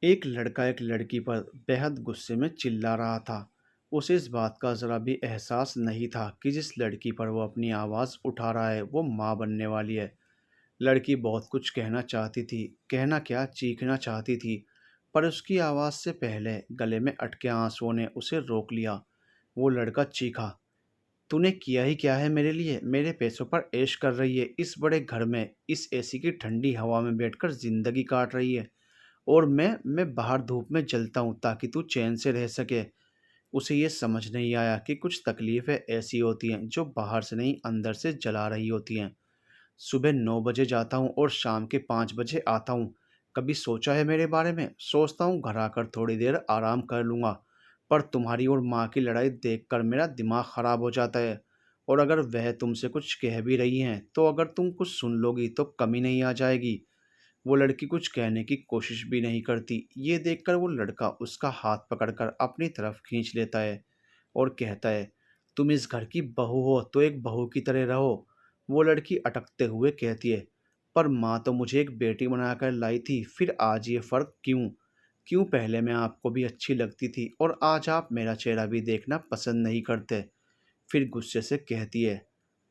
एक लड़का एक लड़की पर बेहद गुस्से में चिल्ला रहा था। उसे इस बात का ज़रा भी एहसास नहीं था कि जिस लड़की पर वो अपनी आवाज़ उठा रहा है वो माँ बनने वाली है। लड़की बहुत कुछ कहना चाहती थी, कहना क्या चीखना चाहती थी, पर उसकी आवाज़ से पहले गले में अटके आंसुओं ने उसे रोक लिया। वो लड़का चीखा, तूने किया ही क्या है मेरे लिए? मेरे पैसों पर ऐश कर रही है, इस बड़े घर में इस एसी की ठंडी हवा में बैठकर ज़िंदगी काट रही है, और मैं बाहर धूप में जलता हूँ ताकि तू चैन से रह सके। उसे ये समझ नहीं आया कि कुछ तकलीफ़ें ऐसी होती हैं जो बाहर से नहीं अंदर से जला रही होती हैं। सुबह 9 बजे जाता हूँ और शाम के 5 बजे आता हूँ। कभी सोचा है मेरे बारे में? सोचता हूँ घर आकर थोड़ी देर आराम कर लूँगा, पर तुम्हारी और माँ की लड़ाई देखकर मेरा दिमाग ख़राब हो जाता है। और अगर वह तुमसे कुछ कह भी रही हैं, तो अगर तुम कुछ सुन लोगी तो कमी नहीं आ जाएगी। वो लड़की कुछ कहने की कोशिश भी नहीं करती। ये देखकर वो लड़का उसका हाथ पकड़कर अपनी तरफ खींच लेता है और कहता है, तुम इस घर की बहू हो तो एक बहू की तरह रहो। वो लड़की अटकते हुए कहती है, पर माँ तो मुझे एक बेटी बनाकर लाई थी, फिर आज ये फ़र्क क्यों? क्यों पहले मैं आपको भी अच्छी लगती थी और आज आप मेरा चेहरा भी देखना पसंद नहीं करते? फिर गुस्से से कहती है,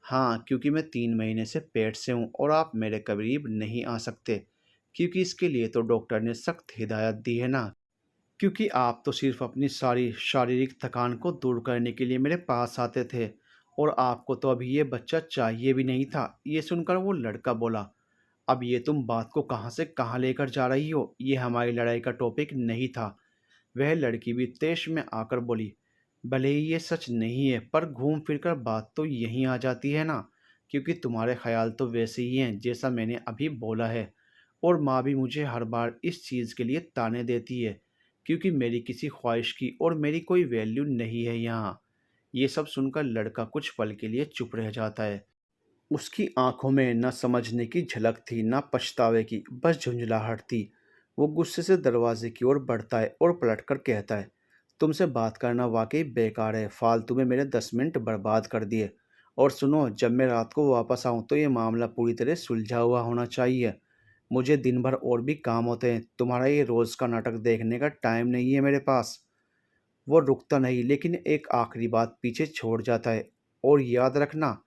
हाँ, क्योंकि मैं 3 महीने से पेट से हूँ और आप मेरे करीब नहीं आ सकते, क्योंकि इसके लिए तो डॉक्टर ने सख्त हिदायत दी है ना। क्योंकि आप तो सिर्फ अपनी सारी शारीरिक थकान को दूर करने के लिए मेरे पास आते थे, और आपको तो अभी ये बच्चा चाहिए भी नहीं था। ये सुनकर वो लड़का बोला, अब ये तुम बात को कहाँ से कहाँ लेकर जा रही हो? ये हमारी लड़ाई का टॉपिक नहीं था। वह लड़की भी तेश में आकर बोली, भले ही ये सच नहीं है, पर घूम फिर कर बात तो यहीं आ जाती है ना, क्योंकि तुम्हारे ख्याल तो वैसे ही हैं जैसा मैंने अभी बोला है। और माँ भी मुझे हर बार इस चीज़ के लिए ताने देती है, क्योंकि मेरी किसी ख्वाहिश की और मेरी कोई वैल्यू नहीं है यहाँ। ये सब सुनकर लड़का कुछ पल के लिए चुप रह जाता है। उसकी आंखों में न समझने की झलक थी, न पछतावे की, बस झुंझलाहट थी। वो गुस्से से दरवाजे की ओर बढ़ता है और पलटकर कहता है, तुमसे बात करना वाकई बेकार है, फालतू में मेरे 10 मिनट बर्बाद कर दिए। और सुनो, जब मैं रात को वापस आऊँ तो ये मामला पूरी तरह सुलझा हुआ होना चाहिए। मुझे दिन भर और भी काम होते हैं, तुम्हारा ये रोज़ का नाटक देखने का टाइम नहीं है मेरे पास। वो रुकता नहीं, लेकिन एक आखिरी बात पीछे छोड़ जाता है, और याद रखना,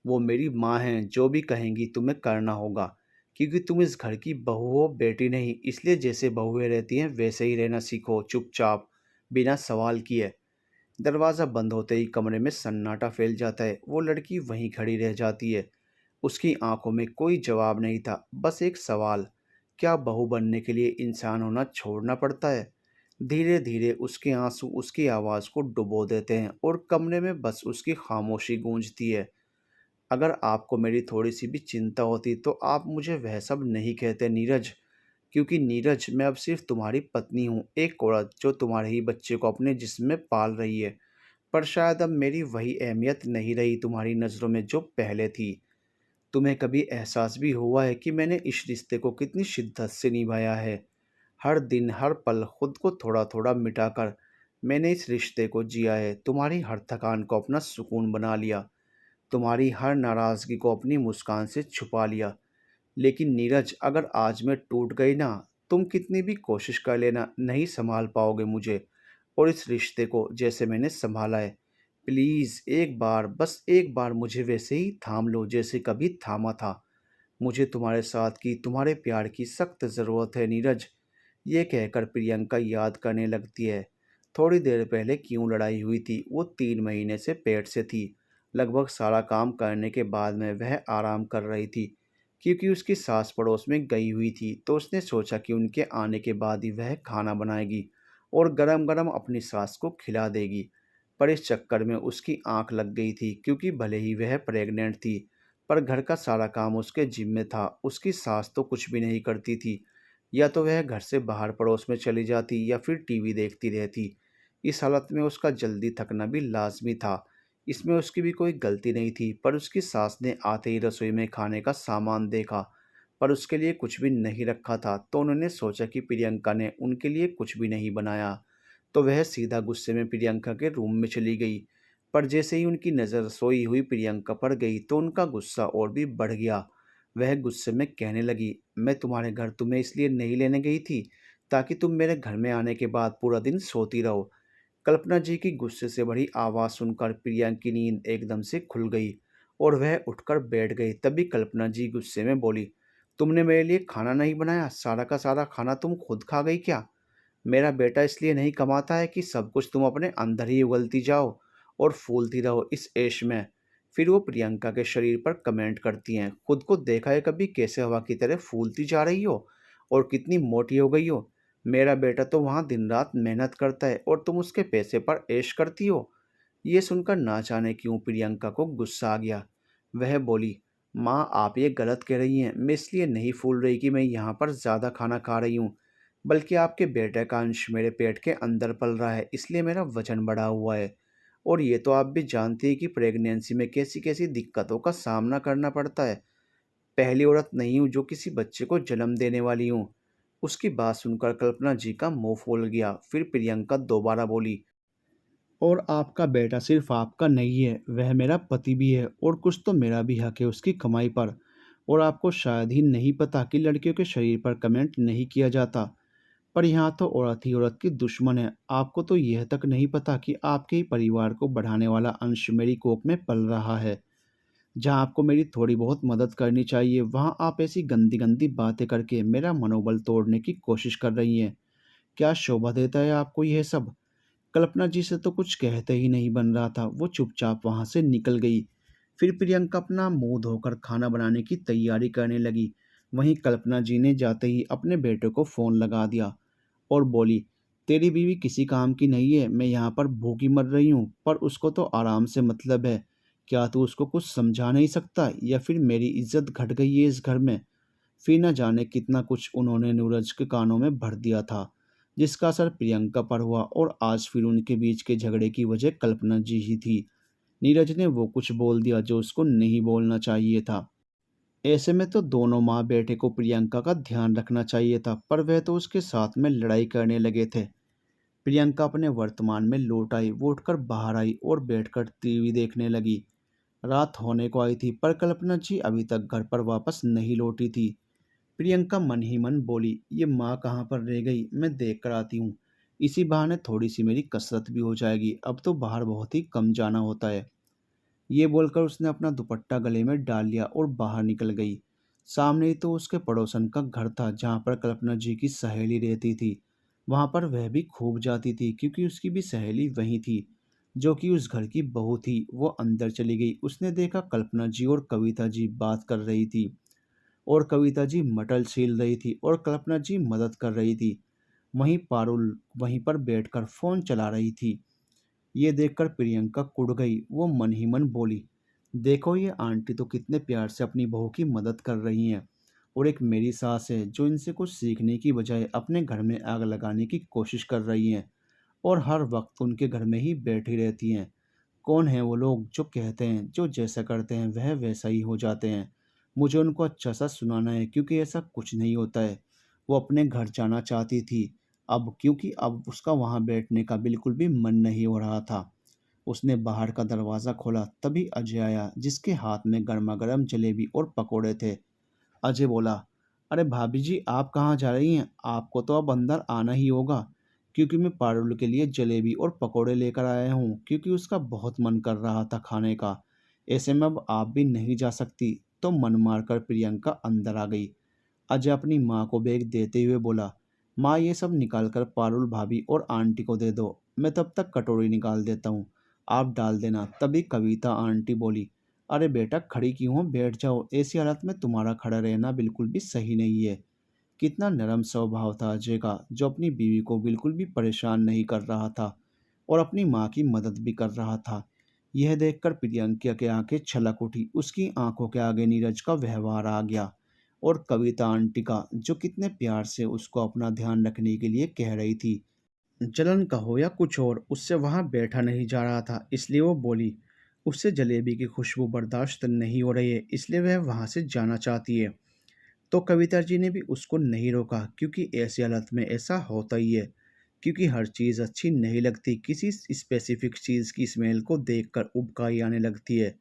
वो मेरी माँ हैं, जो भी कहेंगी तुम्हें करना होगा, क्योंकि तुम इस घर की बहू हो, बेटी नहीं। इसलिए जैसे बहुएं रहती हैं वैसे ही रहना सीखो, चुपचाप, बिना सवाल किए। दरवाज़ा बंद होते ही कमरे में सन्नाटा फैल जाता है। वो लड़की वहीं खड़ी रह जाती है। उसकी आंखों में कोई जवाब नहीं था, बस एक सवाल, क्या बहू बनने के लिए इंसान होना छोड़ना पड़ता है? धीरे धीरे उसके आंसू उसकी आवाज़ को डुबो देते हैं और कमरे में बस उसकी खामोशी गूंजती है। अगर आपको मेरी थोड़ी सी भी चिंता होती तो आप मुझे वह सब नहीं कहते नीरज, क्योंकि नीरज, मैं अब सिर्फ तुम्हारी पत्नी हूँ, एक औरत जो तुम्हारे ही बच्चे को अपने जिस्म में पाल रही है। पर शायद अब मेरी वही अहमियत नहीं रही तुम्हारी नज़रों में जो पहले थी। तुम्हें कभी एहसास भी हुआ है कि मैंने इस रिश्ते को कितनी शिद्दत से निभाया है? हर दिन हर पल खुद को थोड़ा थोड़ा मिटाकर मैंने इस रिश्ते को जिया है। तुम्हारी हर थकान को अपना सुकून बना लिया, तुम्हारी हर नाराज़गी को अपनी मुस्कान से छुपा लिया। लेकिन नीरज, अगर आज मैं टूट गई ना, तुम कितनी भी कोशिश कर लेना, नहीं संभाल पाओगे मुझे और इस रिश्ते को जैसे मैंने संभाला है। प्लीज़ एक बार, बस एक बार मुझे वैसे ही थाम लो जैसे कभी थामा था। मुझे तुम्हारे साथ की, तुम्हारे प्यार की सख्त ज़रूरत है नीरज। ये कहकर प्रियंका याद करने लगती है, थोड़ी देर पहले क्यों लड़ाई हुई थी। वो 3 महीने से पेट से थी। लगभग सारा काम करने के बाद में वह आराम कर रही थी, क्योंकि उसकी सास पड़ोस में गई हुई थी, तो उसने सोचा कि उनके आने के बाद ही वह खाना बनाएगी और गरम गरम अपनी सास को खिला देगी। पर इस चक्कर में उसकी आंख लग गई थी, क्योंकि भले ही वह प्रेग्नेंट थी, पर घर का सारा काम उसके जिम्मे था। उसकी सास तो कुछ भी नहीं करती थी, या तो वह घर से बाहर पड़ोस में चली जाती या फिर टीवी देखती रहती। इस हालत में उसका जल्दी थकना भी लाजमी था। इसमें उसकी भी कोई गलती नहीं थी, पर उसकी सास ने आते ही रसोई में खाने का सामान देखा, पर उसके लिए कुछ भी नहीं रखा था, तो उन्होंने सोचा कि प्रियंका ने उनके लिए कुछ भी नहीं बनाया, तो वह सीधा गुस्से में प्रियंका के रूम में चली गई। पर जैसे ही उनकी नज़र सोई हुई प्रियंका पर गई तो उनका गुस्सा और भी बढ़ गया। वह गुस्से में कहने लगी, मैं तुम्हारे घर तुम्हें इसलिए नहीं लेने गई थी ताकि तुम मेरे घर में आने के बाद पूरा दिन सोती रहो। कल्पना जी की गुस्से से भरी आवाज़ सुनकर प्रिया की नींद एकदम से खुल गई और वह उठकर बैठ गई। तभी कल्पना जी गुस्से में बोली, तुमने मेरे लिए खाना नहीं बनाया, सारा का सारा खाना तुम खुद खा गई क्या? मेरा बेटा इसलिए नहीं कमाता है कि सब कुछ तुम अपने अंदर ही उगलती जाओ और फूलती रहो इस ऐश में। फिर वो प्रियंका के शरीर पर कमेंट करती हैं, खुद को देखा है कभी कैसे हवा की तरह फूलती जा रही हो और कितनी मोटी हो गई हो? मेरा बेटा तो वहाँ दिन रात मेहनत करता है और तुम उसके पैसे पर ऐश करती हो। ये सुनकर ना जाने क्यों प्रियंका को गुस्सा आ गया। वह बोली, माँ आप ये गलत कह रही हैं, मैं इसलिए नहीं फूल रही कि मैं यहाँ पर ज़्यादा खाना खा रही हूँ, बल्कि आपके बेटे का अंश मेरे पेट के अंदर पल रहा है, इसलिए मेरा वजन बढ़ा हुआ है। और ये तो आप भी जानती हैं कि प्रेगनेंसी में कैसी कैसी दिक्कतों का सामना करना पड़ता है। पहली औरत नहीं हूँ जो किसी बच्चे को जन्म देने वाली हूँ। उसकी बात सुनकर कल्पना जी का मुंह फूल गया। फिर प्रियंका दोबारा बोली, और आपका बेटा सिर्फ आपका नहीं है, वह मेरा पति भी है और कुछ तो मेरा भी हक है उसकी कमाई पर। और आपको शायद ही नहीं पता कि लड़कियों के शरीर पर कमेंट नहीं किया जाता, पर यहाँ तो औरत ही औरत की दुश्मन है। आपको तो यह तक नहीं पता कि आपके ही परिवार को बढ़ाने वाला अंश मेरी कोख में पल रहा है। जहाँ आपको मेरी थोड़ी बहुत मदद करनी चाहिए, वहाँ आप ऐसी गंदी गंदी बातें करके मेरा मनोबल तोड़ने की कोशिश कर रही हैं। क्या शोभा देता है आपको यह सब? कल्पना जी से तो कुछ कहते ही नहीं बन रहा था, वो चुपचाप वहाँ से निकल गई। फिर प्रियंका अपना मुंह धोकर खाना बनाने की तैयारी करने लगी। वहीं कल्पना जी ने जाते ही अपने बेटे को फ़ोन लगा दिया और बोली, तेरी बीवी किसी काम की नहीं है, मैं यहाँ पर भूखी मर रही हूँ, पर उसको तो आराम से मतलब है। क्या तू उसको कुछ समझा नहीं सकता, या फिर मेरी इज्जत घट गई है इस घर में? फिर न जाने कितना कुछ उन्होंने नीरज के कानों में भर दिया था, जिसका असर प्रियंका पर हुआ। और आज फिर उनके बीच के झगड़े की वजह कल्पना जी ही थी। नीरज ने वो कुछ बोल दिया जो उसको नहीं बोलना चाहिए था। ऐसे में तो दोनों माँ बेटे को प्रियंका का ध्यान रखना चाहिए था, पर वह तो उसके साथ में लड़ाई करने लगे थे। प्रियंका अपने वर्तमान में लौट आई। वो उठकर बाहर आई और बैठकर टीवी देखने लगी। रात होने को आई थी, पर कल्पना जी अभी तक घर पर वापस नहीं लौटी थी। प्रियंका मन ही मन बोली, ये माँ कहाँ पर रह गई, मैं देख कर आती हूँ। इसी बहाने थोड़ी सी मेरी कसरत भी हो जाएगी, अब तो बाहर बहुत ही कम जाना होता है। ये बोलकर उसने अपना दुपट्टा गले में डाल लिया और बाहर निकल गई। सामने ही तो उसके पड़ोसन का घर था, जहाँ पर कल्पना जी की सहेली रहती थी। वहाँ पर वह भी खूब जाती थी, क्योंकि उसकी भी सहेली वहीं थी, जो कि उस घर की बहू थी। वो अंदर चली गई। उसने देखा कल्पना जी और कविता जी बात कर रही थी, और कविता जी मटल छील रही थी और कल्पना जी मदद कर रही थी। वहीं पारुल वहीं पर बैठकर फ़ोन चला रही थी। ये देखकर प्रियंका कुढ़ गई। वो मन ही मन बोली, देखो ये आंटी तो कितने प्यार से अपनी बहू की मदद कर रही हैं, और एक मेरी सास है जो इनसे कुछ सीखने की बजाय अपने घर में आग लगाने की कोशिश कर रही हैं और हर वक्त उनके घर में ही बैठी रहती हैं। कौन है वो लोग जो कहते हैं जो जैसा करते हैं वह वैसा ही हो जाते हैं? मुझे उनको अच्छा सा सुनाना है, क्योंकि ऐसा कुछ नहीं होता है। वो अपने घर जाना चाहती थी, अब क्योंकि अब उसका वहाँ बैठने का बिल्कुल भी मन नहीं हो रहा था। उसने बाहर का दरवाज़ा खोला, तभी अजय आया, जिसके हाथ में गर्मा गर्म जलेबी और पकोड़े थे। अजय बोला, अरे भाभी जी आप कहाँ जा रही हैं? आपको तो अब अंदर आना ही होगा, क्योंकि मैं पारुल के लिए जलेबी और पकोड़े लेकर आया हूँ, क्योंकि उसका बहुत मन कर रहा था खाने का। ऐसे में अब आप भी नहीं जा सकती। तो मन मारकर प्रियंका अंदर आ गई। अजय अपनी माँ को बैग देते हुए बोला, माँ ये सब निकाल कर पारुल भाभी और आंटी को दे दो, मैं तब तक कटोरी निकाल देता हूँ, आप डाल देना। तभी कविता आंटी बोली, अरे बेटा खड़ी क्यों हो, बैठ जाओ, ऐसी हालत में तुम्हारा खड़ा रहना बिल्कुल भी सही नहीं है। कितना नरम स्वभाव था अजय का, जो अपनी बीवी को बिल्कुल भी परेशान नहीं कर रहा था और अपनी माँ की मदद भी कर रहा था। यह देखकर प्रियंका की आंखें छलक उठी। उसकी आंखों के आगे नीरज का व्यवहार आ गया, और कविता आंटी का, जो कितने प्यार से उसको अपना ध्यान रखने के लिए कह रही थी। जलन का हो या कुछ और, उससे वहाँ बैठा नहीं जा रहा था, इसलिए वो बोली, उससे जलेबी की खुशबू बर्दाश्त नहीं हो रही है, इसलिए वह वहाँ से जाना चाहती है। तो कविता जी ने भी उसको नहीं रोका, क्योंकि ऐसी हालत में ऐसा होता ही है, क्योंकि हर चीज़ अच्छी नहीं लगती, किसी स्पेसिफिक चीज़ की स्मेल को देखकर उबकाई आने लगती है।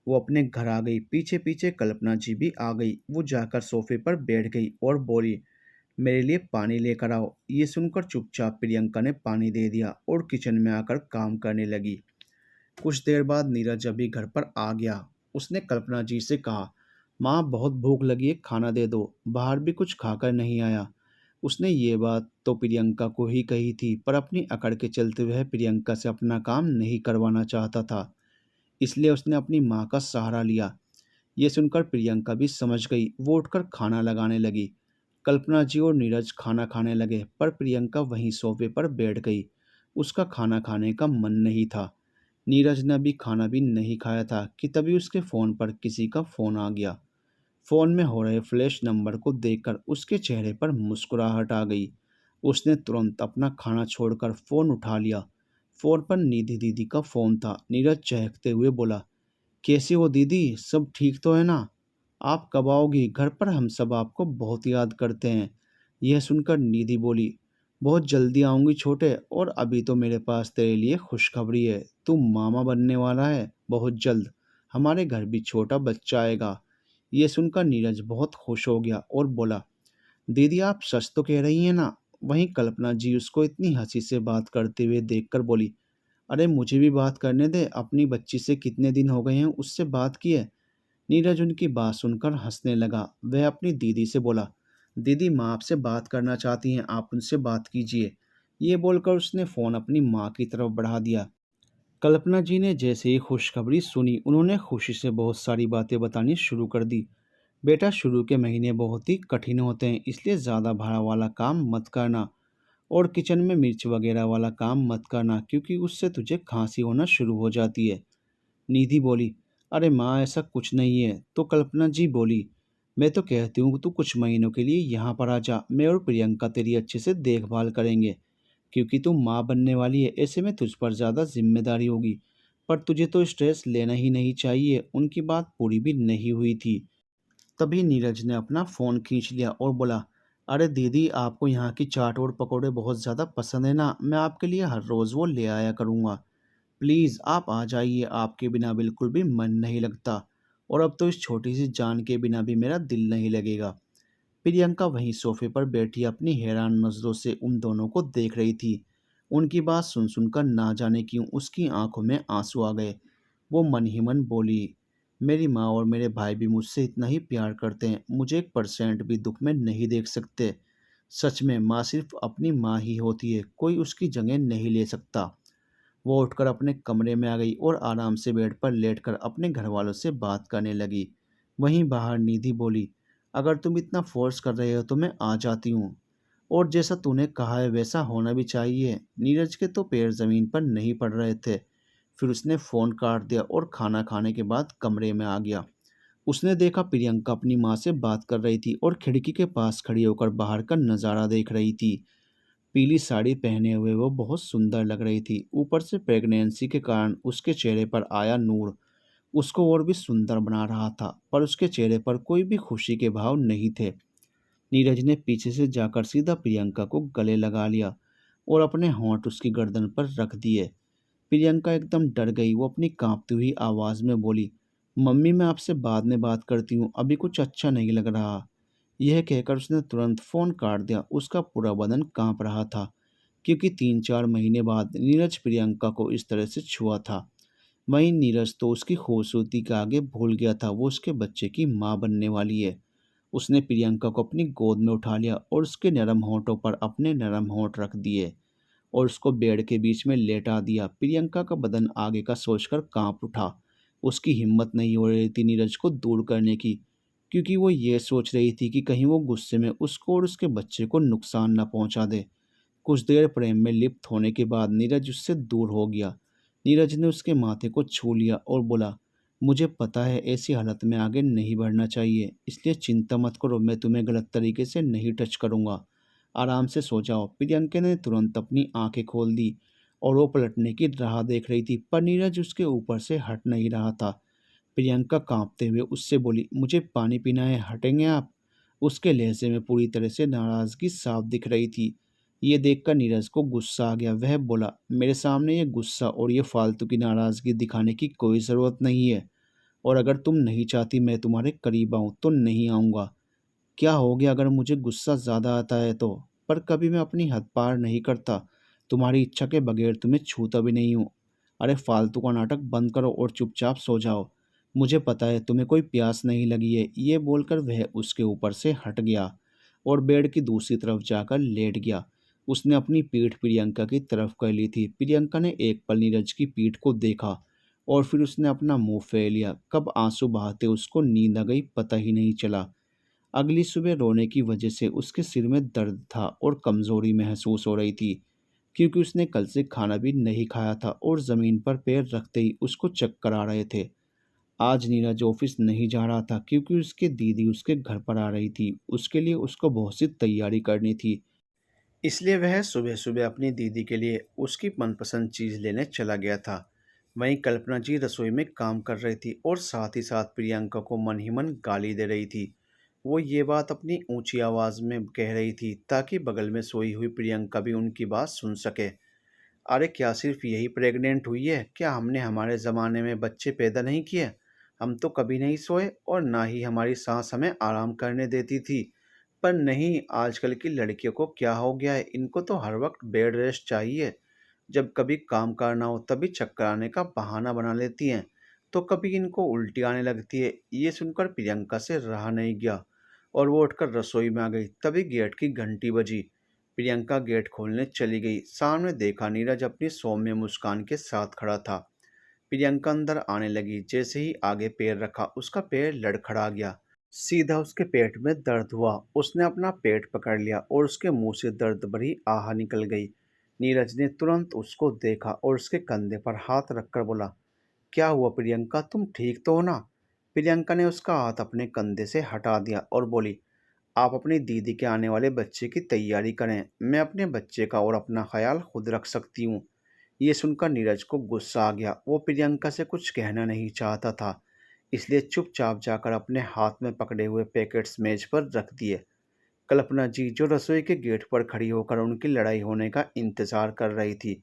वो अपने घर आ गई। पीछे पीछे कल्पना जी भी आ गई। वो जाकर सोफे पर बैठ गई और बोली, मेरे लिए पानी लेकर आओ। ये सुनकर चुपचाप प्रियंका ने पानी दे दिया और किचन में आकर काम करने लगी। कुछ देर बाद नीरज अभी घर पर आ गया। उसने कल्पना जी से कहा, माँ बहुत भूख लगी है, खाना दे दो, बाहर भी कुछ खाकर नहीं आया। उसने ये बात तो प्रियंका को ही कही थी, पर अपनी अकड़ के चलते हुए प्रियंका से अपना काम नहीं करवाना चाहता था, इसलिए उसने अपनी माँ का सहारा लिया। ये सुनकर प्रियंका भी समझ गई। वो उठकर खाना लगाने लगी। कल्पना जी और नीरज खाना खाने लगे, पर प्रियंका वहीं सोफे पर बैठ गई। उसका खाना खाने का मन नहीं था। नीरज ने अभी खाना भी नहीं खाया था कि तभी उसके फ़ोन पर किसी का फ़ोन आ गया। फ़ोन में हो रहे फ्लैश नंबर को देखकर उसके चेहरे पर मुस्कुराहट आ गई। उसने तुरंत अपना खाना छोड़कर फ़ोन उठा लिया। फ़ोन पर निधि दीदी का फ़ोन था। नीरज चहकते हुए बोला, कैसी हो दीदी, सब ठीक तो है ना? आप कब आओगी घर पर, हम सब आपको बहुत याद करते हैं। यह सुनकर निधि बोली, बहुत जल्दी आऊँगी छोटे, और अभी तो मेरे पास तेरे लिए खुशखबरी है। तू मामा बनने वाला है बहुत जल्द। हमारे घर भी छोटा बच्चा आएगा। ये सुनकर नीरज बहुत खुश हो गया और बोला, दीदी आप सच तो कह रही हैं ना? वहीं कल्पना जी उसको इतनी हंसी से बात करते हुए देखकर बोली, अरे मुझे भी बात करने दे, अपनी बच्ची से कितने दिन हो गए हैं उससे बात किए। नीरज उनकी बात सुनकर हंसने लगा। वह अपनी दीदी से बोला, दीदी माँ आपसे बात करना चाहती हैं, आप उनसे बात कीजिए। ये बोलकर उसने फ़ोन अपनी माँ की तरफ बढ़ा दिया। कल्पना जी ने जैसे ही खुशखबरी सुनी, उन्होंने खुशी से बहुत सारी बातें बतानी शुरू कर दी। बेटा शुरू के महीने बहुत ही कठिन होते हैं, इसलिए ज़्यादा भाड़ा वाला काम मत करना, और किचन में मिर्च वगैरह वाला काम मत करना, क्योंकि उससे तुझे खांसी होना शुरू हो जाती है। निधि बोली, अरे माँ ऐसा कुछ नहीं है। तो कल्पना जी बोली, मैं तो कहती हूँ तू कुछ महीनों के लिए यहाँ पर आ जा, मैं और प्रियंका तेरी अच्छे से देखभाल करेंगे, क्योंकि तू माँ बनने वाली है, ऐसे में तुझ पर ज़्यादा जिम्मेदारी होगी। पर तुझे तो स्ट्रेस लेना ही नहीं चाहिए। उनकी बात पूरी भी नहीं हुई थी, तभी नीरज ने अपना फ़ोन खींच लिया और बोला, अरे दीदी आपको यहाँ की चाट और पकौड़े बहुत ज़्यादा पसंद है ना, मैं आपके लिए हर रोज़ वो ले आया करूँगा। प्लीज़ आप आ जाइए, आपके बिना बिल्कुल भी मन नहीं लगता, और अब तो इस छोटी सी जान के बिना भी मेरा दिल नहीं लगेगा। प्रियंका वहीं सोफे पर बैठी अपनी हैरान नज़रों से उन दोनों को देख रही थी। उनकी बात सुन सुनकर ना जाने क्यों उसकी आंखों में आंसू आ गए। वो मन ही मन बोली, मेरी माँ और मेरे भाई भी मुझसे इतना ही प्यार करते हैं, मुझे 1% भी दुख में नहीं देख सकते। सच में माँ सिर्फ अपनी माँ ही होती है, कोई उसकी जगह नहीं ले सकता। वो उठकर अपने कमरे में आ गई और आराम से बेड पर लेटकर अपने घर वालों से बात करने लगी। वहीं बाहर निधि बोली, अगर तुम इतना फोर्स कर रहे हो तो मैं आ जाती हूँ, और जैसा तूने कहा है वैसा होना भी चाहिए। नीरज के तो पैर जमीन पर नहीं पड़ रहे थे। फिर उसने फ़ोन काट दिया और खाना खाने के बाद कमरे में आ गया। उसने देखा प्रियंका अपनी माँ से बात कर रही थी और खिड़की के पास खड़ी होकर बाहर का नज़ारा देख रही थी। पीली साड़ी पहने हुए वो बहुत सुंदर लग रही थी। ऊपर से प्रेगनेंसी के कारण उसके चेहरे पर आया नूर उसको और भी सुंदर बना रहा था, पर उसके चेहरे पर कोई भी खुशी के भाव नहीं थे। नीरज ने पीछे से जाकर सीधा प्रियंका को गले लगा लिया और अपने होंठ उसकी गर्दन पर रख दिए। प्रियंका एकदम डर गई। वो अपनी कांपती हुई आवाज़ में बोली, मम्मी मैं आपसे बाद में बात करती हूँ, अभी कुछ अच्छा नहीं लग रहा। यह कहकर उसने तुरंत फ़ोन काट दिया। उसका पूरा बदन कांप रहा था, क्योंकि 3-4 महीने बाद नीरज प्रियंका को इस तरह से छुआ था। वहीं नीरज तो उसकी खूबसूरती के आगे भूल गया था, वो उसके बच्चे की माँ बनने वाली है। उसने प्रियंका को अपनी गोद में उठा लिया और उसके नरम होंठों पर अपने नरम होंठ रख दिए और उसको बेड के बीच में लेटा दिया। प्रियंका का बदन आगे का सोचकर कांप उठा। उसकी हिम्मत नहीं हो रही थी नीरज को दूर करने की, क्योंकि वो ये सोच रही थी कि कहीं वो गुस्से में उसको और उसके बच्चे को नुकसान न पहुंचा दे। कुछ देर प्रेम में लिप्त होने के बाद नीरज उससे दूर हो गया। नीरज ने उसके माथे को छू लिया और बोला, मुझे पता है ऐसी हालत में आगे नहीं बढ़ना चाहिए, इसलिए चिंता मत करो, मैं तुम्हें गलत तरीके से नहीं टच करूँगा। आराम से सो जाओ। प्रियंका ने तुरंत अपनी आंखें खोल दी और वो पलटने की राह देख रही थी, पर नीरज उसके ऊपर से हट नहीं रहा था। प्रियंका कांपते हुए उससे बोली, मुझे पानी पीना है, हटेंगे आप? उसके लहजे में पूरी तरह से नाराज़गी साफ दिख रही थी। ये देखकर नीरज को गुस्सा आ गया। वह बोला, मेरे सामने ये गुस्सा और ये फालतू की नाराज़गी दिखाने की कोई ज़रूरत नहीं है, और अगर तुम नहीं चाहती मैं तुम्हारे करीब आऊँ तो नहीं आऊँगा। क्या हो गया अगर मुझे गुस्सा ज़्यादा आता है तो? पर कभी मैं अपनी हद पार नहीं करता। तुम्हारी इच्छा के बगैर तुम्हें छूता भी नहीं हूँ। अरे फालतू का नाटक बंद करो और चुपचाप सो जाओ। मुझे पता है तुम्हें कोई प्यास नहीं लगी है। ये बोलकर वह उसके ऊपर से हट गया और बेड की दूसरी तरफ जाकर लेट गया। उसने अपनी पीठ प्रियंका की तरफ कर ली थी। प्रियंका ने एक पल नीरज की पीठ को देखा और फिर उसने अपना मुंह फेर लिया। कब आंसू बहाते उसको नींद आ गई पता ही नहीं चला। अगली सुबह रोने की वजह से उसके सिर में दर्द था और कमज़ोरी महसूस हो रही थी, क्योंकि उसने कल से खाना भी नहीं खाया था और ज़मीन पर पैर रखते ही उसको चक्कर आ रहे थे। आज नीरज ऑफिस नहीं जा रहा था क्योंकि उसकी दीदी उसके घर पर आ रही थी। उसके लिए उसको बहुत सी तैयारी करनी थी, इसलिए वह सुबह सुबह अपनी दीदी के लिए उसकी मनपसंद चीज़ लेने चला गया था। वहीं कल्पना जी रसोई में काम कर रही थी और साथ ही साथ प्रियंका को मन ही मन गाली दे रही थी। वो ये बात अपनी ऊंची आवाज़ में कह रही थी ताकि बगल में सोई हुई प्रियंका भी उनकी बात सुन सके। अरे क्या सिर्फ यही प्रेग्नेंट हुई है? क्या हमने हमारे ज़माने में बच्चे पैदा नहीं किए? हम तो कभी नहीं सोए और ना ही हमारी सास हमें आराम करने देती थी। पर नहीं, आजकल की लड़कियों को क्या हो गया है, इनको तो हर वक्त बेड रेस्ट चाहिए। जब कभी काम करना हो तभी चक्कर आने का बहाना बना लेती हैं, तो कभी इनको उल्टी आने लगती है। ये सुनकर प्रियंका से रहा नहीं गया और वो उठकर रसोई में आ गई। तभी गेट की घंटी बजी। प्रियंका गेट खोलने चली गई। सामने देखा नीरज अपनी सौम्य मुस्कान के साथ खड़ा था। प्रियंका अंदर आने लगी। जैसे ही आगे पैर रखा उसका पैर लड़खड़ा गया। सीधा उसके पेट में दर्द हुआ। उसने अपना पेट पकड़ लिया और उसके मुंह से दर्द भरी आह निकल गई। नीरज ने तुरंत उसको देखा और उसके कंधे पर हाथ रखकर बोला, क्या हुआ प्रियंका, तुम ठीक तो हो ना? प्रियंका ने उसका हाथ अपने कंधे से हटा दिया और बोली, आप अपनी दीदी के आने वाले बच्चे की तैयारी करें। मैं अपने बच्चे का और अपना ख्याल खुद रख सकती हूँ। ये सुनकर नीरज को गुस्सा आ गया। वो प्रियंका से कुछ कहना नहीं चाहता था, इसलिए चुपचाप जाकर अपने हाथ में पकड़े हुए पैकेट्स मेज पर रख दिए। कल्पना जी जो रसोई के गेट पर खड़ी होकर उनकी लड़ाई होने का इंतजार कर रही थी,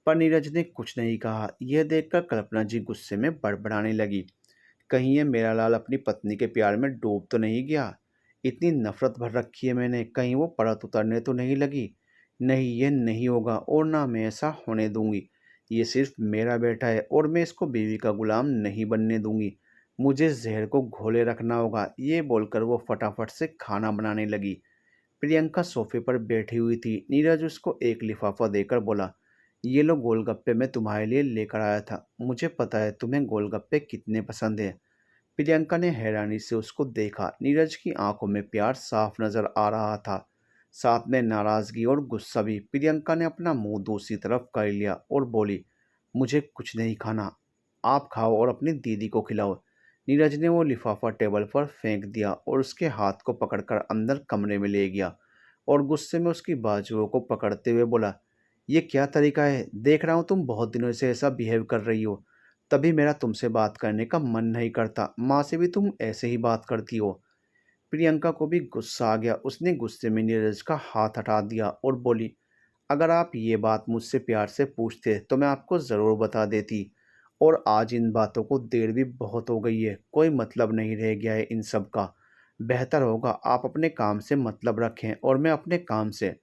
पर नीरज ने कुछ नहीं कहा। यह देखकर कल्पना जी गुस्से में बड़बड़ाने लगी, कहीं ये मेरा लाल अपनी पत्नी के प्यार में डूब तो नहीं गया? इतनी नफरत भर रखी है मैंने, कहीं वो परत उतरने तो नहीं लगी? नहीं, ये नहीं होगा और ना मैं ऐसा होने दूंगी। ये सिर्फ मेरा बेटा है और मैं इसको बीवी का गुलाम नहीं बनने दूंगी। मुझे जहर को घोले रखना होगा। ये बोलकर वो फटाफट से खाना बनाने लगी। प्रियंका सोफे पर बैठी हुई थी। नीरज उसको एक लिफाफा देकर बोला, ये लो गोलगप्पे मैं तुम्हारे लिए लेकर आया था। मुझे पता है तुम्हें गोलगप्पे कितने पसंद है। प्रियंका ने हैरानी से उसको देखा। नीरज की आंखों में प्यार साफ नजर आ रहा था, साथ में नाराजगी और गुस्सा भी। प्रियंका ने अपना मुंह दूसरी तरफ कर लिया और बोली, मुझे कुछ नहीं खाना, आप खाओ और अपनी दीदी को खिलाओ। नीरज ने वो लिफाफा टेबल पर फेंक दिया और उसके हाथ को पकड़कर अंदर कमरे में ले गया और गुस्से में उसकी बाजुओं को पकड़ते हुए बोला, ये क्या तरीका है? देख रहा हूँ तुम बहुत दिनों से ऐसा बिहेव कर रही हो, तभी मेरा तुमसे बात करने का मन नहीं करता। माँ से भी तुम ऐसे ही बात करती हो। प्रियंका को भी गुस्सा आ गया। उसने गुस्से में नीरज का हाथ हटा दिया और बोली, अगर आप ये बात मुझसे प्यार से पूछते तो मैं आपको ज़रूर बता देती, और आज इन बातों को देर भी बहुत हो गई है। कोई मतलब नहीं रह गया है इन सब का। बेहतर होगा आप अपने काम से मतलब रखें और मैं अपने काम से।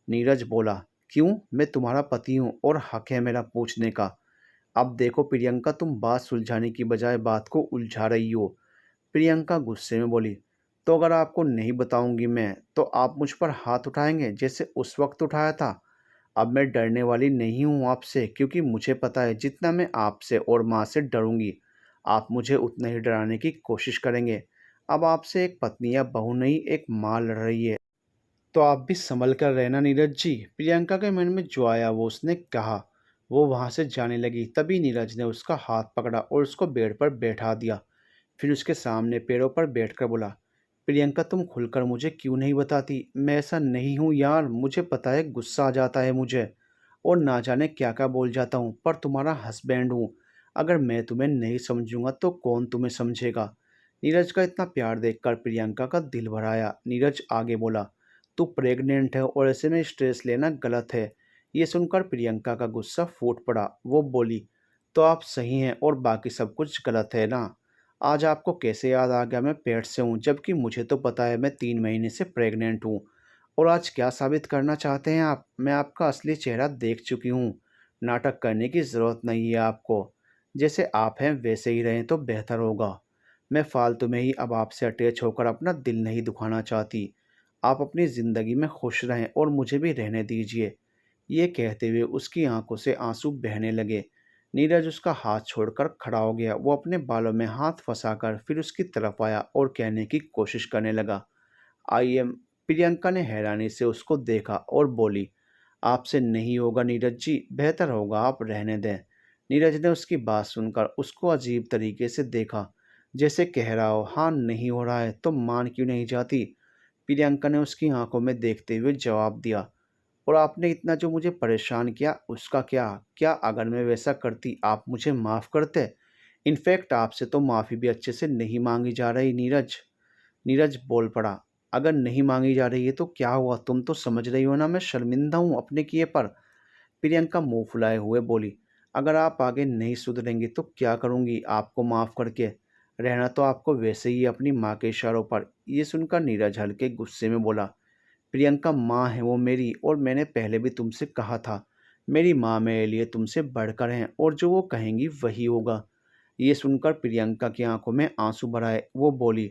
नीरज बोला, क्यों? मैं तुम्हारा पति हूँ और हक है मेरा पूछने का। अब देखो प्रियंका, तुम बात सुलझाने की बजाय बात को उलझा रही हो। प्रियंका गुस्से में बोली, तो अगर आपको नहीं बताऊंगी मैं तो आप मुझ पर हाथ उठाएंगे जैसे उस वक्त उठाया था? अब मैं डरने वाली नहीं हूँ आपसे, क्योंकि मुझे पता है जितना मैं आपसे और माँ से डरूंगी, आप मुझे उतना ही डराने की कोशिश करेंगे। अब आपसे एक पत्नी या बहू नहीं, एक माँ लड़ रही है, तो आप भी संभल कर रहना नीरज जी। प्रियंका के मन में जो आया वो उसने कहा। वो वहाँ से जाने लगी। तभी नीरज ने उसका हाथ पकड़ा और उसको बेड पर बैठा दिया। फिर उसके सामने पैरों पर बैठकर बोला, प्रियंका तुम खुलकर मुझे क्यों नहीं बताती? मैं ऐसा नहीं हूँ यार, मुझे पता है गुस्सा आ जाता है मुझे और ना जाने क्या क्या बोल जाता हूँ, पर तुम्हारा हस्बैंड हूँ। अगर मैं तुम्हें नहीं समझूंगा तो कौन तुम्हें समझेगा? नीरज का इतना प्यार देखकर प्रियंका का दिल भर आया। नीरज आगे बोला, तू प्रेग्नेंट है और ऐसे में स्ट्रेस लेना गलत है। ये सुनकर प्रियंका का गुस्सा फूट पड़ा। वो बोली, तो आप सही हैं और बाकी सब कुछ गलत है ना? आज आपको कैसे याद आ गया मैं पेट से हूँ, जबकि मुझे तो पता है मैं 3 महीने से प्रेग्नेंट हूँ। और आज क्या साबित करना चाहते हैं आप? मैं आपका असली चेहरा देख चुकी हूँ। नाटक करने की ज़रूरत नहीं है आपको। जैसे आप हैं वैसे ही रहें तो बेहतर होगा। मैं फालतू में ही अब आपसे अटैच होकर अपना दिल नहीं दुखाना चाहती। आप अपनी ज़िंदगी में खुश रहें और मुझे भी रहने दीजिए। ये कहते हुए उसकी आंखों से आंसू बहने लगे। नीरज उसका हाथ छोड़कर खड़ा हो गया। वो अपने बालों में हाथ फंसाकर फिर उसकी तरफ आया और कहने की कोशिश करने लगा, आई एम। प्रियंका ने हैरानी से उसको देखा और बोली, आपसे नहीं होगा नीरज जी, बेहतर होगा आप रहने दें। नीरज ने उसकी बात सुनकर उसको अजीब तरीके से देखा, जैसे कह रहा हो हाँ नहीं हो रहा है तो मान क्यों नहीं जाती। प्रियंका ने उसकी आंखों में देखते हुए जवाब दिया, और आपने इतना जो मुझे परेशान किया उसका क्या? क्या अगर मैं वैसा करती आप मुझे माफ़ करते? इनफैक्ट आपसे तो माफ़ी भी अच्छे से नहीं मांगी जा रही नीरज। नीरज बोल पड़ा, अगर नहीं मांगी जा रही है तो क्या हुआ? तुम तो समझ रही हो ना मैं शर्मिंदा हूँ अपने किए पर। प्रियंका मुंह फुलाए हुए बोली, अगर आप आगे नहीं सुधरेंगी तो क्या करूँगी आपको माफ़ करके? रहना तो आपको वैसे ही अपनी माँ के इशारों पर। ये सुनकर नीरज हल्के गुस्से में बोला, प्रियंका माँ है वो मेरी, और मैंने पहले भी तुमसे कहा था मेरी माँ मेरे लिए तुमसे बढ़कर हैं और जो वो कहेंगी वही होगा। ये सुनकर प्रियंका की आंखों में आंसू भर आए। वो बोली,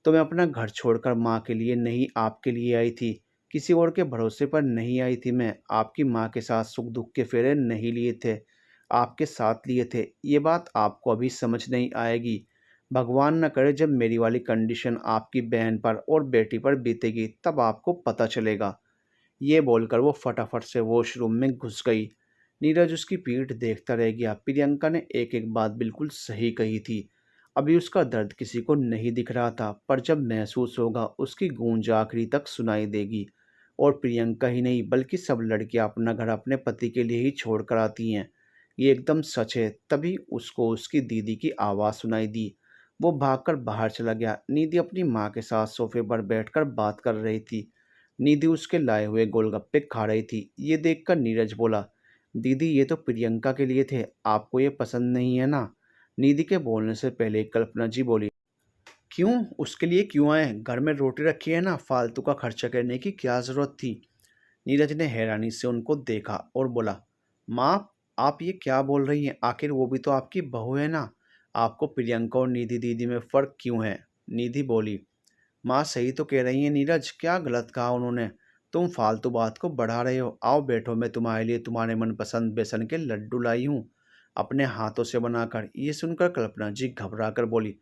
तो मैं अपना घर छोड़कर माँ के लिए नहीं आपके लिए आई थी। किसी और के भरोसे पर नहीं आई थी। मैं आपकी माँ के साथ सुख दुख के फेरे नहीं लिए थे, आपके साथ लिए थे। ये बात आपको अभी समझ नहीं आएगी। भगवान न करे जब मेरी वाली कंडीशन आपकी बहन पर और बेटी पर बीतेगी तब आपको पता चलेगा। ये बोलकर वो फटाफट से वॉशरूम में घुस गई। नीरज उसकी पीठ देखता रह गया। प्रियंका ने एक एक बात बिल्कुल सही कही थी। अभी उसका दर्द किसी को नहीं दिख रहा था, पर जब महसूस होगा उसकी गूंज आखिरी तक सुनाई देगी। और प्रियंका ही नहीं बल्कि सब लड़कियां अपना घर अपने पति के लिए ही छोड़ कर आती हैं। ये एकदम सच है। तभी उसको उसकी दीदी की आवाज़ सुनाई दी। वो भागकर बाहर चला गया। निधि अपनी माँ के साथ सोफे पर बैठकर बात कर रही थी। निधि उसके लाए हुए गोलगप्पे खा रही थी। ये देखकर नीरज बोला, दीदी ये तो प्रियंका के लिए थे, आपको ये पसंद नहीं है ना? निधि के बोलने से पहले कल्पना जी बोली, क्यों? उसके लिए क्यों आए? घर में रोटी रखी है ना, फालतू का खर्चा करने की क्या ज़रूरत थी? नीरज ने हैरानी से उनको देखा और बोला, माँ आप ये क्या बोल रही हैं? आखिर वो भी तो आपकी बहू है ना। आपको प्रियंका और निधि दीदी में फ़र्क क्यों है? निधि बोली, माँ सही तो कह रही हैं नीरज, क्या गलत कहा उन्होंने? तुम फालतू बात को बढ़ा रहे हो। आओ बैठो, मैं तुम्हारे लिए तुम्हारे मनपसंद बेसन के लड्डू लाई हूँ, अपने हाथों से बनाकर। ये सुनकर कल्पना जी घबरा कर बोली,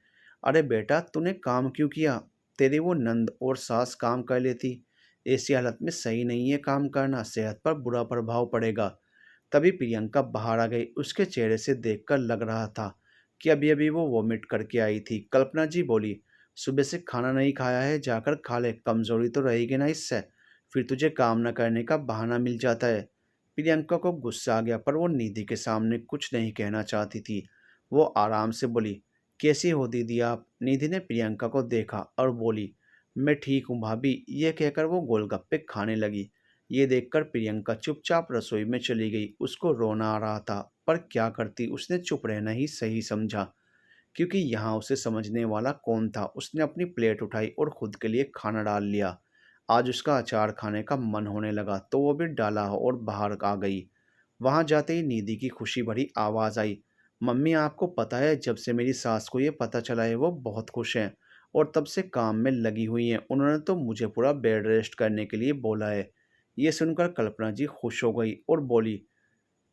अरे बेटा तूने काम क्यों किया? तेरी वो नंद और सास काम कर लेती। ऐसी हालत में सही नहीं है काम करना, सेहत पर बुरा प्रभाव पड़ेगा। तभी प्रियंका बाहर आ गई। उसके चेहरे से देखकर लग रहा था कि अभी अभी वो वॉमिट करके आई थी। कल्पना जी बोली, सुबह से खाना नहीं खाया है, जाकर खा ले, कमजोरी तो रहेगी ना इससे, फिर तुझे काम न करने का बहाना मिल जाता है। प्रियंका को गुस्सा आ गया, पर वो निधि के सामने कुछ नहीं कहना चाहती थी। वो आराम से बोली, कैसी हो दीदी आप? निधि ने प्रियंका को देखा और बोली, मैं ठीक हूँ भाभी। ये कहकर वो गोलगप्पे खाने लगी। ये देखकर प्रियंका चुपचाप रसोई में चली गई। उसको रोना आ रहा था, पर क्या करती, उसने चुप रहना ही सही समझा, क्योंकि यहाँ उसे समझने वाला कौन था। उसने अपनी प्लेट उठाई और खुद के लिए खाना डाल लिया। आज उसका अचार खाने का मन होने लगा तो वो भी डाला और बाहर आ गई। वहाँ जाते ही निधि की खुशी भरी आवाज़ आई, मम्मी आपको पता है जब से मेरी सास को ये पता चला है वो बहुत खुश हैं और तब से काम में लगी हुई हैं। उन्होंने तो मुझे पूरा बेड रेस्ट करने के लिए बोला है। ये सुनकर कल्पना जी खुश हो गई और बोली,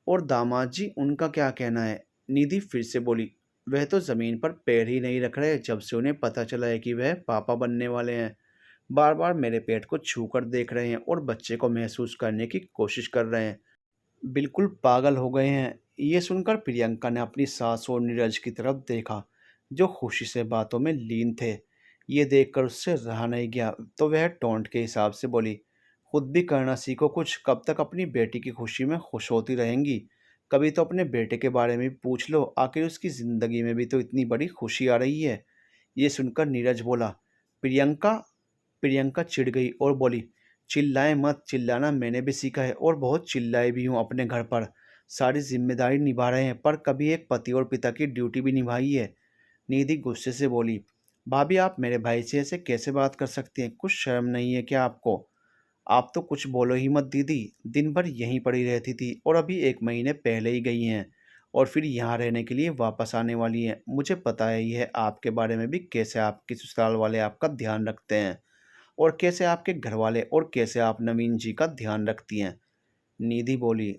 और दामाद जी उनका क्या कहना है? निधि फिर से बोली, वह तो ज़मीन पर पैर ही नहीं रख रहे जब से उन्हें पता चला है कि वह पापा बनने वाले हैं। बार बार मेरे पेट को छू कर देख रहे हैं और बच्चे को महसूस करने की कोशिश कर रहे हैं। बिल्कुल पागल हो गए हैं। ये सुनकर प्रियंका ने अपनी सास और नीरज की तरफ देखा, जो खुशी से बातों में लीन थे। ये देखकर उससे रहा नहीं गया तो वह टोंट के हिसाब से बोली, खुद भी करना सीखो कुछ। कब तक अपनी बेटी की खुशी में खुश होती रहेंगी? कभी तो अपने बेटे के बारे में भी पूछ लो, आखिर उसकी ज़िंदगी में भी तो इतनी बड़ी खुशी आ रही है। ये सुनकर नीरज बोला, प्रियंका। प्रियंका चिढ़ गई और बोली, चिल्लाएं मत, चिल्लाना मैंने भी सीखा है और बहुत चिल्लाई भी हूँ अपने घर पर। सारी जिम्मेदारी निभा रहे हैं, पर कभी एक पति और पिता की ड्यूटी भी निभाई है। निधि गुस्से से बोली, भाभी आप मेरे भाई से ऐसे कैसे बात कर सकती हैं? कुछ शर्म नहीं है क्या आपको? आप तो कुछ बोलो ही मत दीदी। दिन भर यहीं पड़ी रहती थी और अभी 1 महीने पहले ही गई हैं और फिर यहाँ रहने के लिए वापस आने वाली हैं। मुझे पता ही है आपके बारे में भी, कैसे आपके ससुराल वाले आपका ध्यान रखते हैं और कैसे आपके घर वाले और कैसे आप नवीन जी का ध्यान रखती हैं। निधि बोली,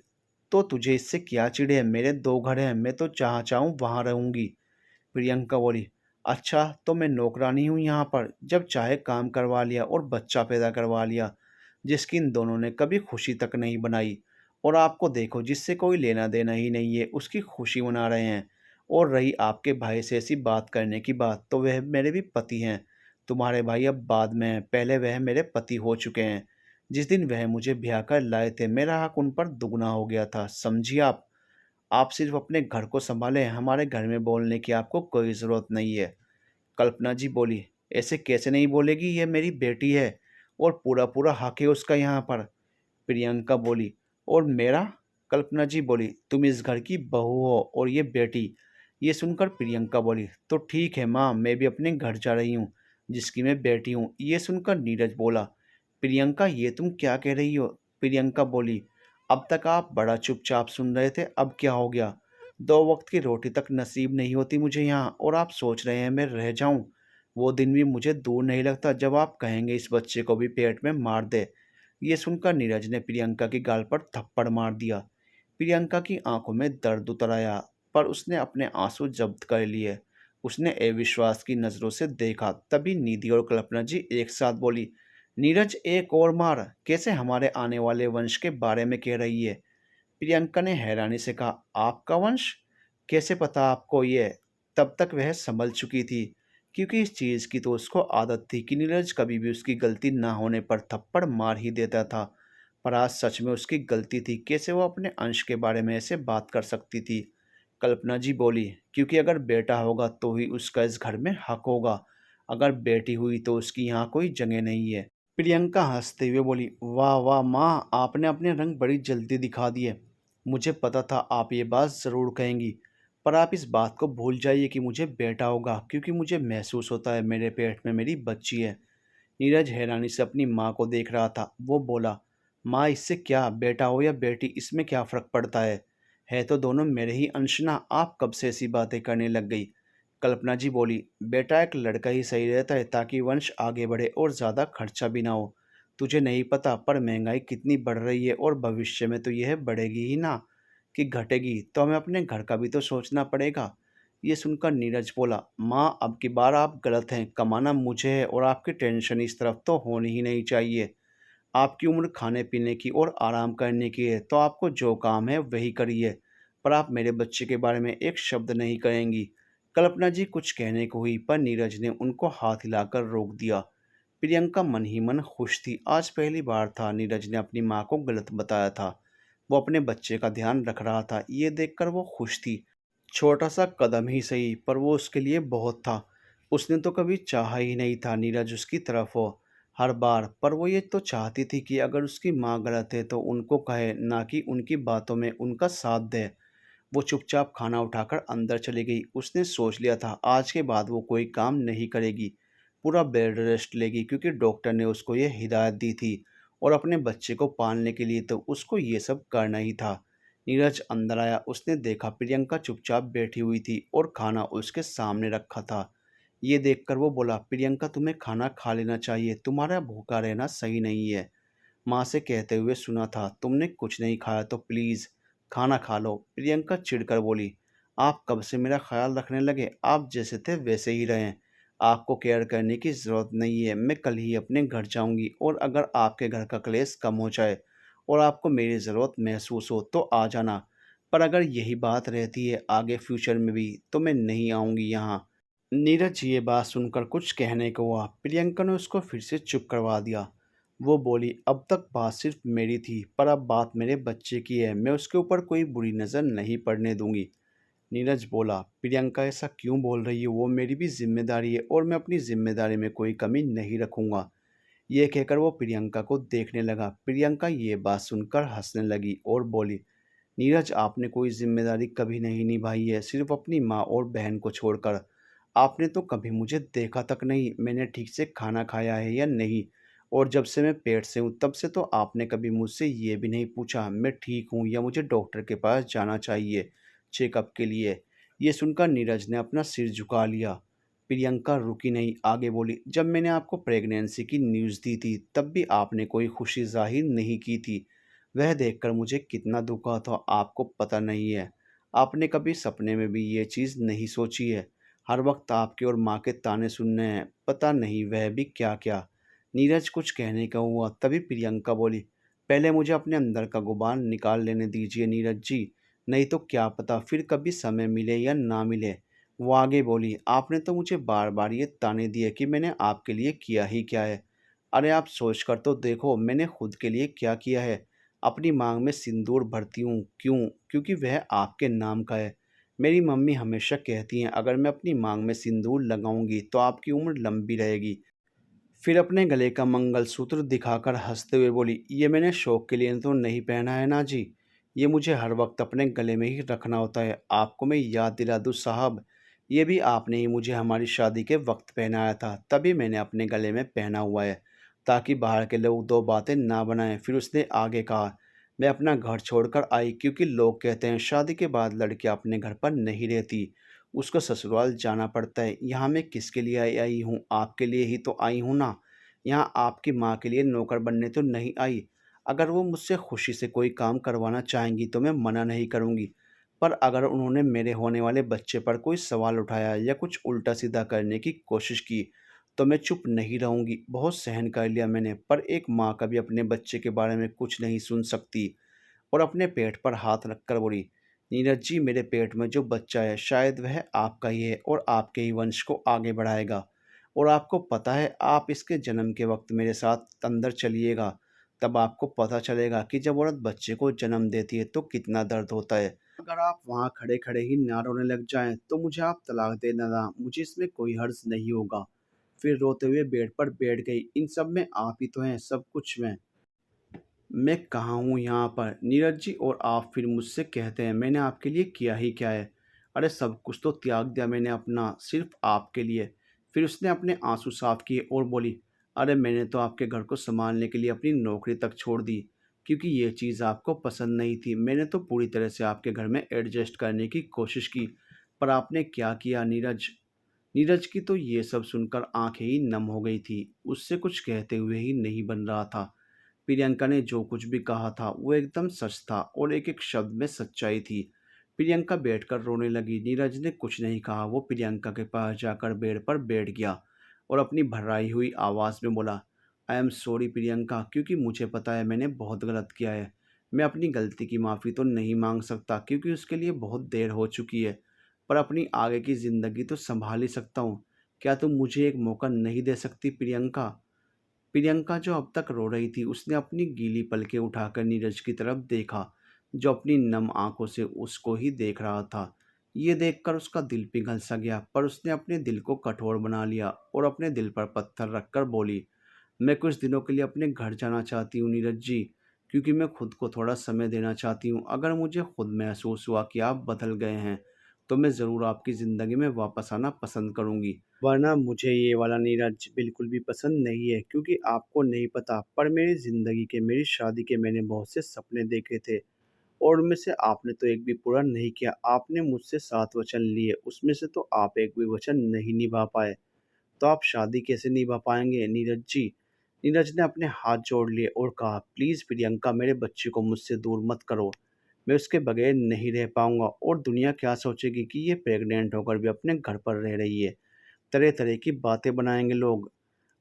तो तुझे इससे क्या चिढ़ है? मेरे 2 घर हैं, मैं तो जहाँ चाहूँ वहाँ रहूँगी। प्रियंका बोली, अच्छा तो मैं नौकरानी हूँ यहाँ पर? जब चाहे काम करवा लिया और बच्चा पैदा करवा लिया, जिसकी इन दोनों ने कभी खुशी तक नहीं बनाई। और आपको देखो, जिससे कोई लेना देना ही नहीं है उसकी खुशी मना रहे हैं। और रही आपके भाई से ऐसी बात करने की बात, तो वह मेरे भी पति हैं। तुम्हारे भाई अब बाद में हैं, पहले वह मेरे पति हो चुके हैं। जिस दिन वह मुझे ब्याह कर लाए थे, मेरा हक उन पर दुगना हो गया था, समझिए आप। आप सिर्फ अपने घर को संभालें, हमारे घर में बोलने की आपको कोई ज़रूरत नहीं है। कल्पना जी बोली, ऐसे कैसे नहीं बोलेगी? ये मेरी बेटी है और पूरा पूरा हक है उसका यहाँ पर। प्रियंका बोली, और मेरा? कल्पना जी बोली, तुम इस घर की बहू हो और ये बेटी। ये सुनकर प्रियंका बोली, तो ठीक है माँ, मैं भी अपने घर जा रही हूँ जिसकी मैं बेटी हूँ। ये सुनकर नीरज बोला, प्रियंका ये तुम क्या कह रही हो? प्रियंका बोली, अब तक आप बड़ा चुपचाप सुन रहे थे, अब क्या हो गया? 2 वक्त की रोटी तक नसीब नहीं होती मुझे यहाँ और आप सोच रहे हैं मैं रह जाऊँ? वो दिन भी मुझे दूर नहीं लगता जब आप कहेंगे इस बच्चे को भी पेट में मार दे। ये सुनकर नीरज ने प्रियंका की गाल पर थप्पड़ मार दिया। प्रियंका की आंखों में दर्द उतर आया, पर उसने अपने आंसू जब्त कर लिए। उसने अविश्वास की नज़रों से देखा। तभी निधि और कल्पना जी एक साथ बोली, नीरज एक और मार, कैसे हमारे आने वाले वंश के बारे में कह रही है? प्रियंका ने हैरानी से कहा, आपका वंश? कैसे पता आपको ये? तब तक वह संभल चुकी थी, क्योंकि इस चीज़ की तो उसको आदत थी कि नीरज कभी भी उसकी गलती ना होने पर थप्पड़ मार ही देता था। पर आज सच में उसकी गलती थी, कैसे वो अपने अंश के बारे में ऐसे बात कर सकती थी? कल्पना जी बोली, क्योंकि अगर बेटा होगा तो ही उसका इस घर में हक होगा, अगर बेटी हुई तो उसकी यहाँ कोई जगह नहीं है। प्रियंका हंसते हुए बोली, वाह वाह माँ, आपने अपने रंग बड़ी जल्दी दिखा दिए। मुझे पता था आप ये बात ज़रूर कहेंगी, पर आप इस बात को भूल जाइए कि मुझे बेटा होगा, क्योंकि मुझे महसूस होता है मेरे पेट में मेरी बच्ची है। नीरज हैरानी से अपनी माँ को देख रहा था। वो बोला, माँ इससे क्या, बेटा हो या बेटी इसमें क्या फ़र्क पड़ता है तो दोनों मेरे ही अंश ना, आप कब से ऐसी बातें करने लग गई? कल्पना जी बोली, बेटा एक लड़का ही सही रहता है ताकि वंश आगे बढ़े और ज़्यादा खर्चा भी ना हो। तुझे नहीं पता, पर महंगाई कितनी बढ़ रही है और भविष्य में तो यह बढ़ेगी ही ना कि घटेगी, तो हमें अपने घर का भी तो सोचना पड़ेगा। ये सुनकर नीरज बोला, माँ अब की बार आप गलत हैं, कमाना मुझे है और आपकी टेंशन इस तरफ तो होनी ही नहीं चाहिए। आपकी उम्र खाने पीने की और आराम करने की है, तो आपको जो काम है वही करिए, पर आप मेरे बच्चे के बारे में एक शब्द नहीं कहेंगी। कल्पना जी कुछ कहने को हुई, पर नीरज ने उनको हाथ हिलाकर रोक दिया। प्रियंका मन ही मन खुश थी। आज पहली बार था नीरज ने अपनी माँ को गलत बताया था। वो अपने बच्चे का ध्यान रख रहा था, ये देखकर वो खुश थी। छोटा सा कदम ही सही, पर वो उसके लिए बहुत था। उसने तो कभी चाहा ही नहीं था नीरज उसकी तरफ हो हर बार, पर वो ये तो चाहती थी कि अगर उसकी माँ गलत है तो उनको कहे, ना कि उनकी बातों में उनका साथ दे। वो चुपचाप खाना उठाकर अंदर चली गई। उसने सोच लिया था आज के बाद वो कोई काम नहीं करेगी, पूरा बेड रेस्ट लेगी, क्योंकि डॉक्टर ने उसको ये हिदायत दी थी और अपने बच्चे को पालने के लिए तो उसको ये सब करना ही था। नीरज अंदर आया। उसने देखा प्रियंका चुपचाप बैठी हुई थी और खाना उसके सामने रखा था। ये देखकर वो बोला, प्रियंका तुम्हें खाना खा लेना चाहिए, तुम्हारा भूखा रहना सही नहीं है। माँ से कहते हुए सुना था, तुमने कुछ नहीं खाया तो प्लीज़ खाना खा लो। प्रियंका चिढ़कर बोली, आप कब से मेरा ख्याल रखने लगे? आप जैसे थे वैसे ही रहें। आपको केयर करने की ज़रूरत नहीं है। मैं कल ही अपने घर जाऊंगी और अगर आपके घर का क्लेश कम हो जाए और आपको मेरी ज़रूरत महसूस हो तो आ जाना, पर अगर यही बात रहती है आगे फ्यूचर में भी, तो मैं नहीं आऊँगी यहाँ। नीरज ये बात सुनकर कुछ कहने को हुआ। प्रियंका ने उसको फिर से चुप करवा दिया। वो बोली, अब तक बात सिर्फ मेरी थी, पर अब बात मेरे बच्चे की है, मैं उसके ऊपर कोई बुरी नज़र नहीं पड़ने दूंगी। नीरज बोला, प्रियंका ऐसा क्यों बोल रही है? वो मेरी भी जिम्मेदारी है और मैं अपनी जिम्मेदारी में कोई कमी नहीं रखूंगा। ये कहकर वो प्रियंका को देखने लगा। प्रियंका ये बात सुनकर हंसने लगी और बोली, नीरज आपने कोई जिम्मेदारी कभी नहीं निभाई है, सिर्फ अपनी माँ और बहन को छोड़कर। आपने तो कभी मुझे देखा तक नहीं, मैंने ठीक से खाना खाया है या नहीं। और जब से मैं पेट से हूँ तब से तो आपने कभी मुझसे ये भी नहीं पूछा मैं ठीक हूँ या मुझे डॉक्टर के पास जाना चाहिए चेकअप के लिए। ये सुनकर नीरज ने अपना सिर झुका लिया। प्रियंका रुकी नहीं, आगे बोली, जब मैंने आपको प्रेगनेंसी की न्यूज़ दी थी तब भी आपने कोई खुशी जाहिर नहीं की थी। वह देखकर मुझे कितना दुख हुआ था आपको पता नहीं है। आपने कभी सपने में भी ये चीज़ नहीं सोची है। हर वक्त आपके और माँ के ताने सुनने हैं, पता नहीं वह भी क्या क्या। नीरज कुछ कहने का हुआ तभी प्रियंका बोली, पहले मुझे अपने अंदर का गुबार निकाल लेने दीजिए नीरज जी, नहीं तो क्या पता फिर कभी समय मिले या ना मिले। वो आगे बोली, आपने तो मुझे बार बार ये ताने दिए कि मैंने आपके लिए किया ही क्या है। अरे आप सोच कर तो देखो मैंने खुद के लिए क्या किया है। अपनी मांग में सिंदूर भरती हूँ, क्यों? क्योंकि वह आपके नाम का है। मेरी मम्मी हमेशा कहती हैं अगर मैं अपनी मांग में सिंदूर लगाऊंगी तो आपकी उम्र लंबी रहेगी। फिर अपने गले का मंगलसूत्र दिखाकर हंसते हुए बोली, ये मैंने शौक के लिए तो नहीं पहना है ना जी, ये मुझे हर वक्त अपने गले में ही रखना होता है। आपको मैं याद दिला दूँ साहब, ये भी आपने ही मुझे हमारी शादी के वक्त पहनाया था, तभी मैंने अपने गले में पहना हुआ है, ताकि बाहर के लोग दो बातें ना बनाएं। फिर उसने आगे कहा, मैं अपना घर छोड़कर आई क्योंकि लोग कहते हैं शादी के बाद लड़कियां अपने घर पर नहीं रहती, उसको ससुराल जाना पड़ता है। यहाँ मैं किसके लिए आई आई हूँ? आपके लिए ही तो आई हूँ ना। यहाँ आपकी माँ के लिए नौकर बनने तो नहीं आई। अगर वो मुझसे खुशी से कोई काम करवाना चाहेंगी तो मैं मना नहीं करूँगी। पर अगर उन्होंने मेरे होने वाले बच्चे पर कोई सवाल उठाया या कुछ उल्टा सीधा करने की कोशिश की तो मैं चुप नहीं रहूँगी। बहुत सहन कर लिया मैंने, पर एक माँ कभी अपने बच्चे के बारे में कुछ नहीं सुन सकती। और अपने पेट पर हाथ रखकर बोली, नीरज जी मेरे पेट में जो बच्चा है शायद वह आपका ही है और आपके ही वंश को आगे बढ़ाएगा। और आपको पता है आप इसके जन्म के वक्त मेरे साथ अंदर चलिएगा, तब आपको पता चलेगा कि जब औरत बच्चे को जन्म देती है तो कितना दर्द होता है। अगर आप वहाँ खड़े खड़े ही ना रोने लग जाएं तो मुझे आप तलाक दे देना, मुझे इसमें कोई हर्ज नहीं होगा। फिर रोते हुए बेड पर बैठ गई, इन सब में आप ही तो हैं, सब कुछ मैं कहाँ हूँ यहाँ पर नीरज जी, और आप फिर मुझसे कहते हैं मैंने आपके लिए किया ही क्या है। अरे सब कुछ तो त्याग दिया मैंने अपना सिर्फ आपके लिए। फिर उसने अपने आंसू साफ किए और बोली, अरे मैंने तो आपके घर को संभालने के लिए अपनी नौकरी तक छोड़ दी क्योंकि ये चीज़ आपको पसंद नहीं थी। मैंने तो पूरी तरह से आपके घर में एडजस्ट करने की कोशिश की, पर आपने क्या किया नीरज। नीरज की तो ये सब सुनकर आंखें ही नम हो गई थी, उससे कुछ कहते हुए ही नहीं बन रहा था। प्रियंका ने जो कुछ भी कहा था वो एकदम सच था और एक एक शब्द में सच्चाई थी। प्रियंका बैठकर रोने लगी। नीरज ने कुछ नहीं कहा, वो प्रियंका के पास जाकर बेड पर बैठ गया और अपनी भर्राई हुई आवाज़ में बोला, आई एम सॉरी प्रियंका, क्योंकि मुझे पता है मैंने बहुत गलत किया है। मैं अपनी गलती की माफ़ी तो नहीं मांग सकता क्योंकि उसके लिए बहुत देर हो चुकी है, पर अपनी आगे की ज़िंदगी तो संभाल ही सकता हूँ। क्या तुम मुझे एक मौका नहीं दे सकती प्रियंका? प्रियंका जो अब तक रो रही थी उसने अपनी गीली पलकें उठाकर नीरज की तरफ देखा, जो अपनी नम आंखों से उसको ही देख रहा था। ये देखकर उसका दिल पिघल सा गया, पर उसने अपने दिल को कठोर बना लिया और अपने दिल पर पत्थर रखकर बोली, मैं कुछ दिनों के लिए अपने घर जाना चाहती हूँ नीरज जी, क्योंकि मैं खुद को थोड़ा समय देना चाहती हूँ। अगर मुझे खुद महसूस हुआ कि आप बदल गए हैं तो मैं ज़रूर आपकी ज़िंदगी में वापस आना पसंद करूँगी, वरना मुझे ये वाला नीरज बिल्कुल भी पसंद नहीं है। क्योंकि आपको नहीं पता, पर मेरी ज़िंदगी के, मेरी शादी के मैंने बहुत से सपने देखे थे और उनमें से आपने तो एक भी पूरा नहीं किया। आपने मुझसे 7 वचन लिए, उसमें से तो आप एक भी वचन नहीं निभा पाए, तो आप शादी कैसे निभा पाएंगे नीरज जी? नीरज ने अपने हाथ जोड़ लिए और कहा, प्लीज़ प्रियंका मेरे बच्चे को मुझसे दूर मत करो, मैं उसके बगैर नहीं रह पाऊंगा। और दुनिया क्या सोचेगी कि ये प्रेग्नेंट होकर भी अपने घर पर रह रही है। तरह तरह की बातें बनाएंगे लोग।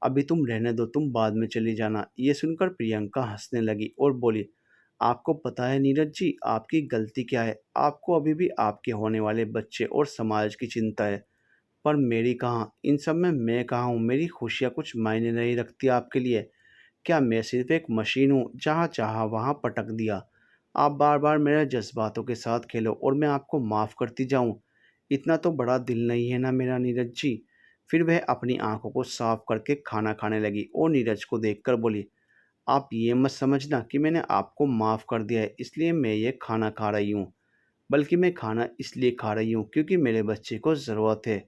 अभी तुम रहने दो, तुम बाद में चली जाना। ये सुनकर प्रियंका हंसने लगी और बोली, आपको पता है नीरज जी आपकी गलती क्या है? आपको अभी भी आपके होने वाले बच्चे और समाज की चिंता है, पर मेरी कहाँ? इन सब में मैं कहाँ हूँ? मेरी खुशियाँ कुछ मायने नहीं रखती आपके लिए। क्या मैं सिर्फ एक मशीन हूँ, जहाँ चाहा वहाँ पटक दिया? आप बार बार मेरे जज्बातों के साथ खेलो और मैं आपको माफ़ करती जाऊँ, इतना तो बड़ा दिल नहीं है ना मेरा नीरज जी। फिर वह अपनी आंखों को साफ करके खाना खाने लगी और नीरज को देखकर बोली, आप ये मत समझना कि मैंने आपको माफ़ कर दिया है इसलिए मैं ये खाना खा रही हूँ, बल्कि मैं खाना इसलिए खा रही हूँ क्योंकि मेरे बच्चे को ज़रूरत है।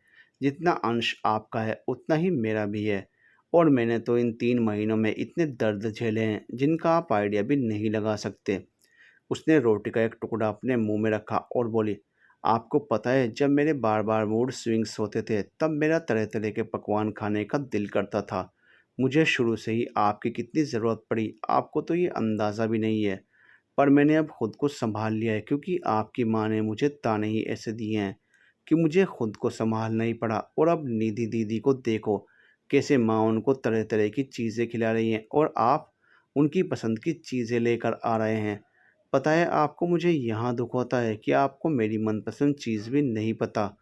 जितना अंश आपका है उतना ही मेरा भी है। और मैंने तो इन 3 महीनों में इतने दर्द झेले हैं जिनका आप आइडिया भी नहीं लगा सकते। उसने रोटी का एक टुकड़ा अपने मुंह में रखा और बोली, आपको पता है जब मेरे बार बार मूड स्विंग्स होते थे तब मेरा तरह तरह के पकवान खाने का दिल करता था। मुझे शुरू से ही आपकी कितनी ज़रूरत पड़ी आपको तो ये अंदाज़ा भी नहीं है। पर मैंने अब खुद को संभाल लिया है क्योंकि आपकी माँ ने मुझे ताने ही ऐसे दिए हैं कि मुझे खुद को संभालना ही पड़ा। और अब निधि दीदी को देखो, कैसे माँ उनको तरह तरह की चीज़ें खिला रही हैं और आप उनकी पसंद की चीज़ें लेकर आ रहे हैं। पता है आपको, मुझे यहाँ दुख होता है कि आपको मेरी मनपसंद चीज़ भी नहीं पता।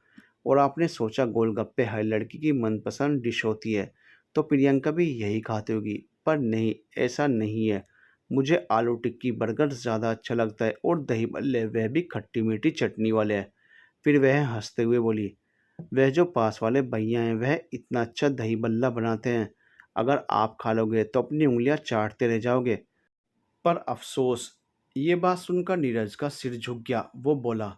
और आपने सोचा गोलगप्पे हर लड़की की मनपसंद डिश होती है, तो प्रियंका भी यही खाती होगी। पर नहीं, ऐसा नहीं है। मुझे आलू टिक्की बर्गर ज़्यादा अच्छा लगता है और दही भल्ले, वह भी खट्टी मीठी चटनी वाले हैं। फिर वह हंसते हुए बोली, वह जो पास वाले भैया हैं वह इतना अच्छा दही बल्ला बनाते हैं, अगर आप खा लोगे तो अपनी उंगलियां चाटते रह जाओगे। पर अफ़सोस। ये बात सुनकर नीरज का सिर झुक गया। वो बोला,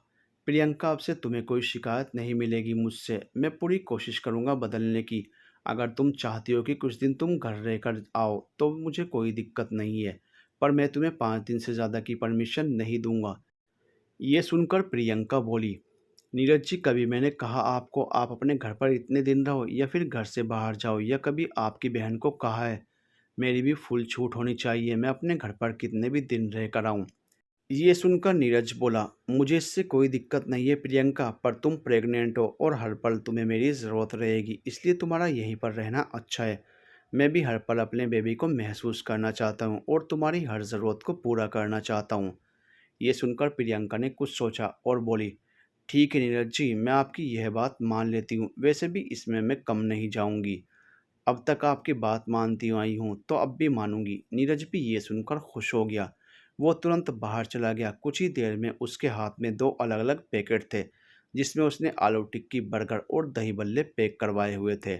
प्रियंका, अब से तुम्हें कोई शिकायत नहीं मिलेगी मुझसे। मैं पूरी कोशिश करूँगा बदलने की। अगर तुम चाहती हो कि कुछ दिन तुम घर रहकर आओ तो मुझे कोई दिक्कत नहीं है। पर मैं तुम्हें 5 दिन से ज़्यादा की परमिशन नहीं दूंगा। ये सुनकर प्रियंका बोली, नीरज जी, कभी मैंने कहा आपको आप अपने घर पर इतने दिन रहो या फिर घर से बाहर जाओ, या कभी आपकी बहन को कहा है? मेरी भी फुल छूट होनी चाहिए, मैं अपने घर पर कितने भी दिन रह कर आऊँ। ये सुनकर नीरज बोला, मुझे इससे कोई दिक्कत नहीं है प्रियंका, पर तुम प्रेग्नेंट हो और हर पल तुम्हें मेरी ज़रूरत रहेगी, इसलिए तुम्हारा यहीं पर रहना अच्छा है। मैं भी हर पल अपने बेबी को महसूस करना चाहता हूँ और तुम्हारी हर ज़रूरत को पूरा करना चाहता हूँ। ये सुनकर प्रियंका ने कुछ सोचा और बोली, ठीक है नीरज जी, मैं आपकी यह बात मान लेती हूँ, वैसे भी इसमें मैं कम नहीं जाऊँगी। अब तक आपकी बात मानती आई हूँ तो अब भी मानूंगी। नीरज भी ये सुनकर खुश हो गया। वो तुरंत बाहर चला गया। कुछ ही देर में उसके हाथ में 2 अलग-अलग पैकेट थे, जिसमें उसने आलू टिक्की, बर्गर और दही बल्ले पैक करवाए हुए थे।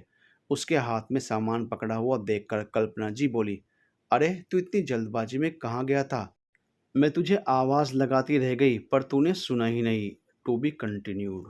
उसके हाथ में सामान पकड़ा हुआ देखकर कल्पना जी बोली, अरे तू इतनी जल्दबाजी में कहाँ गया था? मैं तुझे आवाज़ लगाती रह गई पर तूने सुना ही नहीं। To be continued.